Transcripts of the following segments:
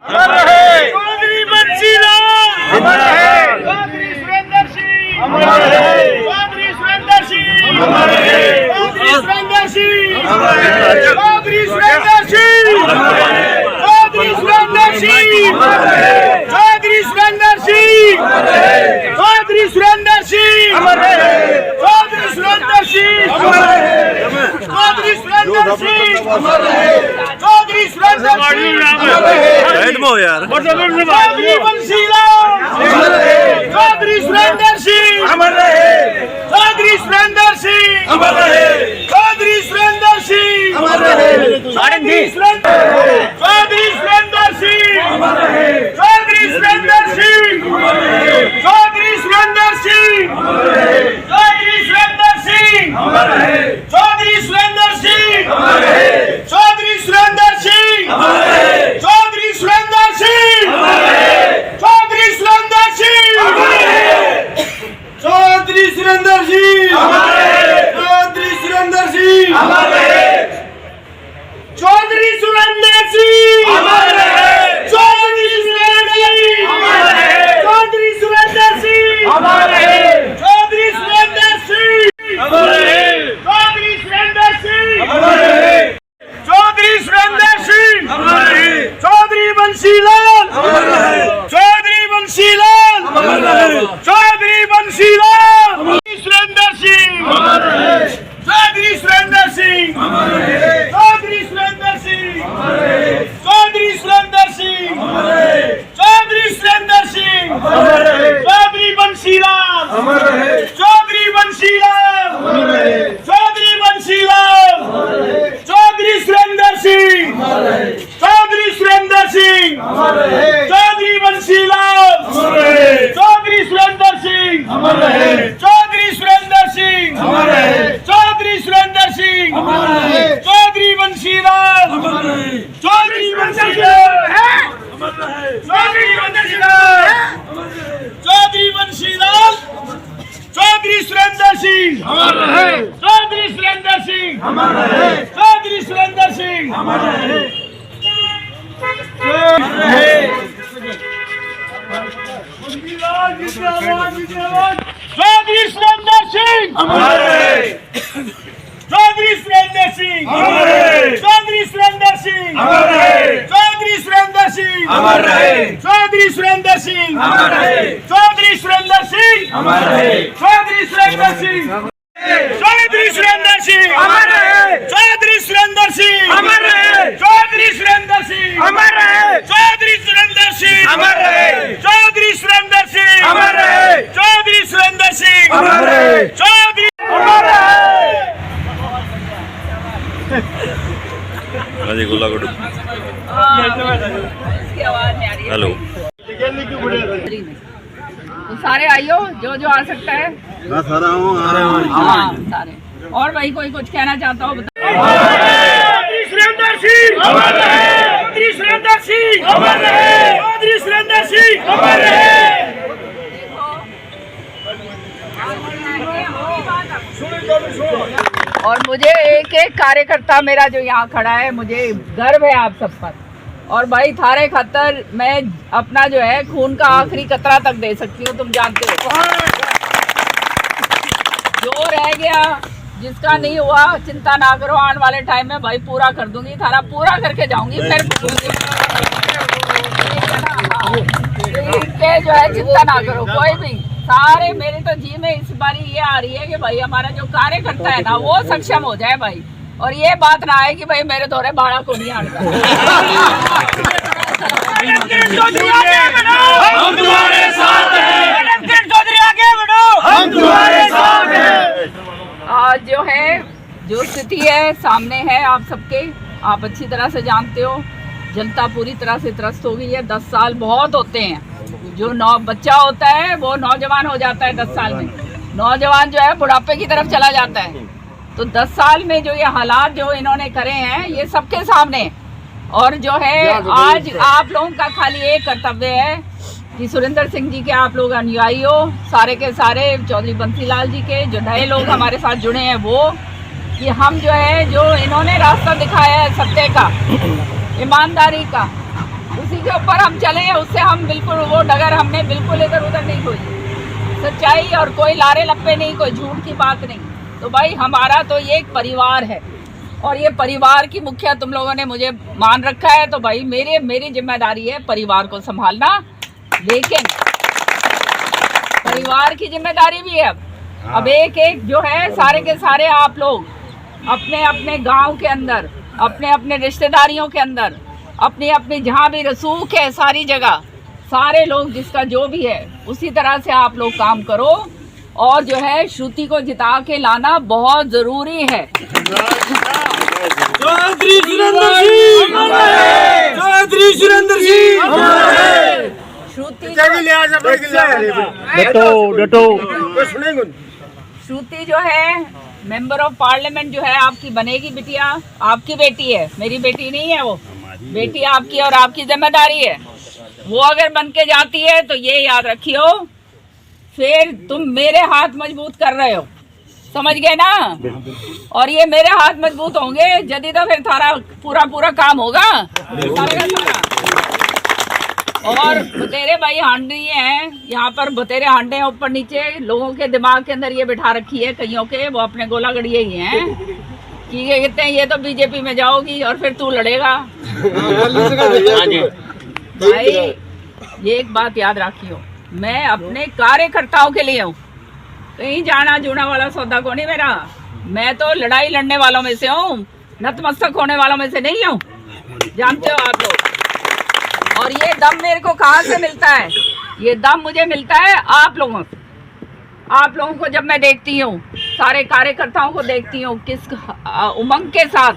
अमर रहे। चौधरी बंसी लाल अमर रहे। चौधरी सुरेंद्र सिंह अमर रहे। चौधरी सुरेंद्र सिंह अमर रहे। चौधरी सुरेंद्र सिंह अमर रहे। चौधरी सुरेंद्र सिंह अमर रहे। चौधरी सुरेंद्र सिंह अमर रहे। चौधरी सुरेंद्र सिंह अमर रहे। चौधरी सुरेंद्र सिंह अमर रहे। चौधरी सुरेंद्र सिंह अमर रहे। चौधरी सुरेंद्र सिंह अमर रहे। चौधरी सुरेंद्र सिंह अमर रहे। साइड में हो यार। चौधरी बंसी लाल अमर रहे। चौधरी सुरेंद्र सिंह अमर रहे। चौधरी सुरेंद्र सिंह अमर रहे। चौधरी सुरेंद्र सिंह अमर रहे। चौधरी सुरेंद्र सिंह अमर रहे। चौधरी सुरेंद्र सिंह अमर रहे। चौधरी सुरेंद्र सिंह अमर रहे। चौधरी सुरेंद्र सिंह अमर रहे। चौधरी सुरेंद्र सिंह अमर रहे। चौधरी सुरेंद्र सिंह अमर रहे। चौधरी सुरेंद्र सिंह अमर रहे। चौधरी सुरेंद्र सिंह अमर रहे। चौधरी सुरेंद्र सिंह अमर रहे। चौधरी सुरेंद्र सिंह अमर रहे। चौधरी सुरेंद्र सिंह अमर रहे। चौधरी सुरेंद्र सिंह अमर रहे। चौधरी सुरेंद्र सिंह अमर रहे। चौधरी सुरेंद्र सिंह अमर रहे। चौधरी सुरेंद्र सिंह अमर रहे। चौधरी सुरेंद्र सिंह अमर रहे। चौधरी बंसी लाल अमर रहे। चौधरी बंसी लाल अमर रहे। चौधरी बंसी लाल सुरेंद्र सिंह अमर रहे। चौधरी सुरेंद्र सिंह अमर रहे। चौधरी सुरेंद्र सिंह अमर रहे। चौधरी सुरेंद्र सिंह अमर रहे। चौधरी सुरेंद्र सिंह अमर रहे। चौधरी बंसी लाल अमर रहे। चौधरी बंसी लाल अमर रहे। चौधरी बंसी लाल चौधरी सुरेंद्र सिंह अमर रहे। चौधरी सुरेंद्र सिंह अमर रहे। चौधरी बंसी लाल अमर रहे। चौधरी सुरेंद्र सिंह अमर रहे। चौधरी सुरेंद्र सिंह अमर रहे। चौधरी सुरेंद्र सिंह अमर रहे। चौधरी बंसी लाल अमर रहे। चौधरी बंसी लाल अमर रहे। चौधरी बंसी लाल चौधरी बंसी लाल चौधरी सुरेंद्र सिंह अमर रहे। चौधरी सुरेंद्र सिंह अमर रहे। चौधरी सुरेंद्र सिंह अमर रहे। चौधरी सुरेंद्र सिंह अमर रहे। चौधरी सुरेंद्र सिंह अमर रहे। चौधरी सुरेंद्र सिंह अमर रहे। चौधरी सुरेंद्र सिंह अमर रहे। चौधरी सुरेंद्र सिंह अमर रहे। चौधरी सुरेंद्र सिंह अमर रहे। चौधरी सुरेंद्र सिंह चौधरी सुरेंद्र सिंह अमर रहे। चौधरी सुरेंद्र सिंह अमर रहे। चौधरी सुरेंद्र सिंह अमर रहे। चौधरी सुरेंद्र सिंह अमर रहे। चौधरी सुरेंद्र सिंह अमर रहे। चौधरी सुरेंद्र सिंह अमर रहे। चौधरी अमर रहे। अजय गोला गुड हेलो तो सारे आइयो जो जो आ सकता है। मैं सारा हूँ हाँ सारे। और भाई कोई कुछ कहना चाहता हो बता। चौधरी सुरेंद्र सिंह अमर रहे। चौधरी सुरेंद्र सिंह अमर रहे। चौधरी सुरेंद्र सिंह अमर रहे। और मुझे एक एक कार्यकर्ता मेरा जो यहाँ खड़ा है, मुझे गर्व है आप सब पर। और भाई थारे खातर मैं अपना जो है खून का आखिरी कतरा तक दे सकती हूँ, तुम जानते हो। जो रह गया जिसका नहीं हुआ चिंता ना करो, आने वाले टाइम में भाई पूरा कर दूंगी, थारा पूरा करके जाऊंगी फिर जो है चिंता ना करो कोई भी। सारे मेरे तो जी में इस बारी ये आ रही है कि भाई हमारा जो कार्यकर्ता है ना वो सक्षम हो जाए भाई, और ये बात ना आए कि भाई मेरे दौरे बाड़ा को नहीं आने हम तुम्हारे साथ हैं। चौधरी आगे बढ़ो, हम तुम्हारे साथ हैं। आज जो है जो स्थिति है सामने है आप सबके, आप अच्छी तरह से जानते हो। जनता पूरी तरह से त्रस्त हो गई है। 10 साल बहुत होते हैं, जो बच्चा होता है वो नौजवान हो जाता है 10 साल में, नौजवान जो है बुढ़ापे की तरफ चला जाता है। तो 10 साल में जो ये हालात जो इन्होंने करे हैं ये सबके सामने। और जो है आज आप लोगों का खाली एक कर्तव्य है कि सुरेंद्र सिंह जी के आप लोग अनुयायी हो, सारे के सारे चौधरी बंसी लाल जी के जो नए लोग हमारे साथ जुड़े हैं वो, कि हम जो है जो इन्होंने रास्ता दिखाया है सत्य का, ईमानदारी का, उस उसी के ऊपर हम चले, उससे हम बिल्कुल वो डगर हमने बिल्कुल इधर उधर नहीं खोजी। सच्चाई और कोई लारे लप्पे नहीं, कोई झूठ की बात नहीं। तो भाई हमारा तो ये एक परिवार है और ये परिवार की मुखिया तुम लोगों ने मुझे मान रखा है, तो भाई मेरी जिम्मेदारी है परिवार को संभालना। लेकिन परिवार की जिम्मेदारी भी है अब एक एक जो है सारे के सारे आप लोग अपने अपने गांव के अंदर, अपने अपने रिश्तेदारियों के अंदर, अपनी अपनी जहाँ भी रसूख है सारी जगह, सारे लोग जिसका जो भी है उसी तरह से आप लोग काम करो। और जो है श्रुति को जिता के लाना बहुत जरूरी है। श्रुति जो है मेंबर ऑफ पार्लियामेंट जो है आपकी बनेगी बिटिया, आपकी बेटी है, मेरी बेटी नहीं है, वो बेटी आपकी और आपकी जिम्मेदारी है। वो अगर बन के जाती है तो ये याद रखियो, फिर तुम मेरे हाथ मजबूत कर रहे हो, समझ गए ना। और ये मेरे हाथ मजबूत होंगे यदि तो फिर थारा पूरा काम होगा सारा। और बतेरे भाई हांडी हैं यहाँ पर, बतेरे हांडे ऊपर नीचे लोगों के दिमाग के अंदर ये बिठा रखी है कईयों के, वो अपने गोला गड़िए ही हैं कि ये कहते हैं ये तो बीजेपी में जाओगी और फिर तू लड़ेगा। भाई ये एक बात याद रखियो, मैं अपने कार्यकर्ताओं के लिए हूँ, कहीं जाना जुना वाला सौदा को नहीं मेरा। मैं तो लड़ाई लड़ने वालों में से हूँ, नतमस्तक होने वालों में से नहीं हूँ, जानते हो आप लोग। और ये दम मेरे को कहाँ से मिलता है? ये दम मुझे मिलता है आप लोगों से। आप लोगों को जब मैं देखती हूँ, सारे कार्यकर्ताओं को देखती हूँ किस उमंग के साथ,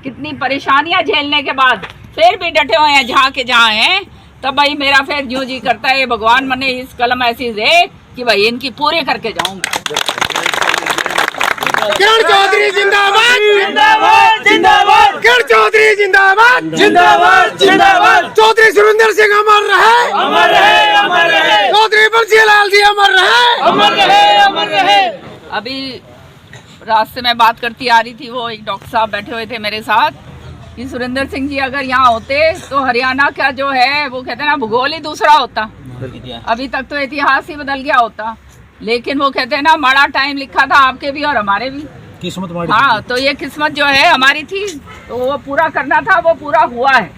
कितनी परेशानियां झेलने के बाद फिर भी डटे हुए हैं जहाँ के जहाँ हैं, तब भाई मेरा फिर यूं जी करता है भगवान मने इस कलम ऐसी दे कि भाई इनकी पूरे करके जाऊंगा। किरण चौधरी जिंदाबाद जिंदाबाद जिंदाबाद, किरण चौधरी जिंदाबाद जिंदाबाद जिंदाबाद, चौधरी सुरेंद्र सिंह अमर रहे अमर रहे अमर रहे, चौधरी बंसीलाल जी अमर रहे अमर रहे अमर रहे। अभी रास्ते में बात करती आ रही थी, वो एक डॉक्टर साहब बैठे हुए थे मेरे साथ कि सुरेंद्र सिंह जी अगर यहाँ होते तो हरियाणा का जो है वो कहते हैं ना भूगोल ही दूसरा होता, अभी तक तो इतिहास ही बदल गया होता। लेकिन वो कहते हैं ना माड़ा टाइम लिखा था आपके भी और हमारे भी, किस्मत माड़ी। हाँ, तो ये किस्मत जो है हमारी थी, तो वो पूरा करना था, वो पूरा हुआ है।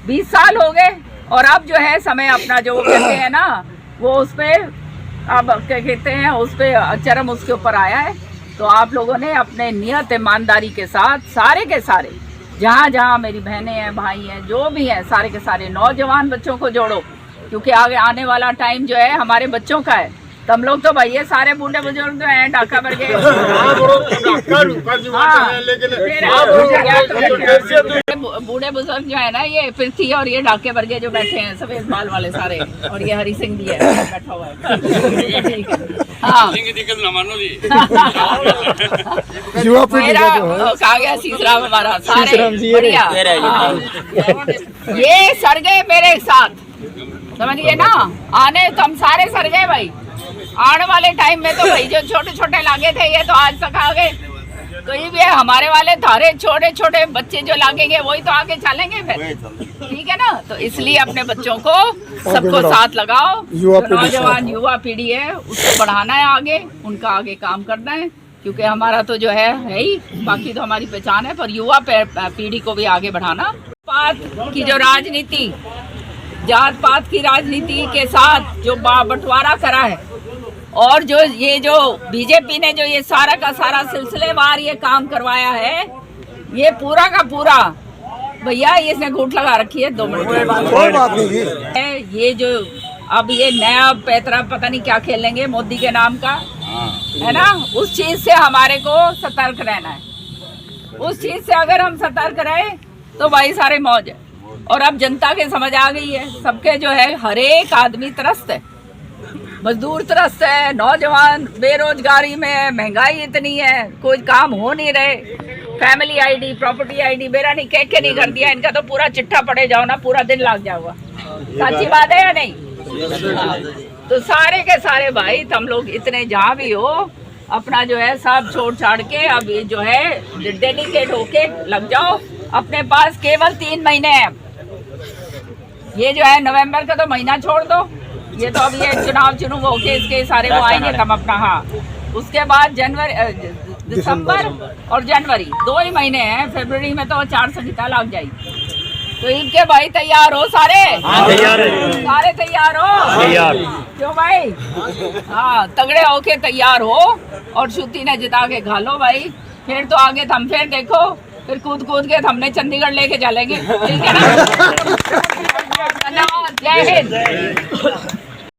20 साल हो गए और अब जो है समय अपना जो कहते हैं ना वो उस पर अब क्या कहते हैं उस पर चरम उसके ऊपर आया है। तो आप लोगों ने अपने नियत ईमानदारी के साथ सारे के सारे जहाँ जहाँ मेरी बहनें हैं भाई हैं जो भी हैं सारे के सारे नौजवान बच्चों को जोड़ो, क्योंकि आगे आने वाला टाइम जो है हमारे बच्चों का है। तुम लोग तो भैया सारे बूढ़े बुजुर्ग जो हैं डाका भर गए, बूढ़े बुजुर्ग जो है ना ये पृथ्वी और ये डाके भर गए जो बैठे हैं सफेद बाल वाले सारे, और ये हरी सिंह भी है बैठा हुआ है। हाँ कहा गया सीसराम हमारा सारे बढ़िया। ये सर गए मेरे साथ, समझिए ना, आने तो हम सारे सर गए भाई। आने वाले टाइम में तो भाई जो छोटे छोटे लागे थे ये तो आज तक आ गए, कोई भी है हमारे वाले थारे छोटे छोटे बच्चे जो लागेंगे वही तो आगे चलेंगे फिर, ठीक है ना। तो इसलिए अपने बच्चों को सबको साथ लगाओ, नौजवान युवा पीढ़ी है उसको बढ़ाना है आगे, उनका आगे काम करना है, क्योंकि हमारा तो जो है ही, बाकी तो हमारी पहचान है, पर युवा पीढ़ी को भी आगे बढ़ाना। पात की जो राजनीति, जात पात की राजनीति के साथ जो बंटवारा करा है और जो ये जो बीजेपी ने जो ये सारा का सारा सिलसिलेवार ये काम करवाया है, ये पूरा का पूरा भैया इसने घूट लगा रखी है। 2 मिनट ये जो अब ये नया पैतरा पता नहीं क्या खेलेंगे मोदी के नाम का, है ना, उस चीज से हमारे को सतर्क रहना है। उस चीज से अगर हम सतर्क रहे तो भाई सारे मौज है। और अब जनता के समझ आ गई है, सबके जो है हर एक आदमी त्रस्त है, मजदूर त्रस्त है, नौजवान बेरोजगारी में, महंगाई इतनी है, कोई काम हो नहीं रहे, फैमिली आईडी प्रॉपर्टी आईडी मेरा नहीं कह के नहीं कर दिया, इनका तो पूरा चिट्ठा पड़े जाओ ना पूरा दिन लग जाओगा। सच्ची बात है या नहीं? तो सारे के सारे भाई तुम लोग इतने जहाँ भी हो अपना जो है सब छोड़ छाड़ के अब जो है डेडिकेट होके लग जाओ। अपने पास केवल 3 महीने हैं, ये जो है नवंबर का तो महीना छोड़ दो, ये तो अब ये चुनाव होके इसके सारे वो आएंगे कम अपना। हाँ, उसके बाद जनवरी, दिसंबर और जनवरी 2 ही महीने हैं। फरवरी में तो आचार संहिता लग जाएगी। तो इनके भाई तैयार हो सारे? तैयार है। सारे तैयार हो? तैयार। क्यों भाई? हाँ, तगड़े होके तैयार हो और श्रुति ने जिता के घालो भाई। फिर तो आगे हम फिर देखो, फिर कूद कूद के हमने चंडीगढ़ लेके चलेंगे, ठीक है ना? धन्यवाद, जय हिंद।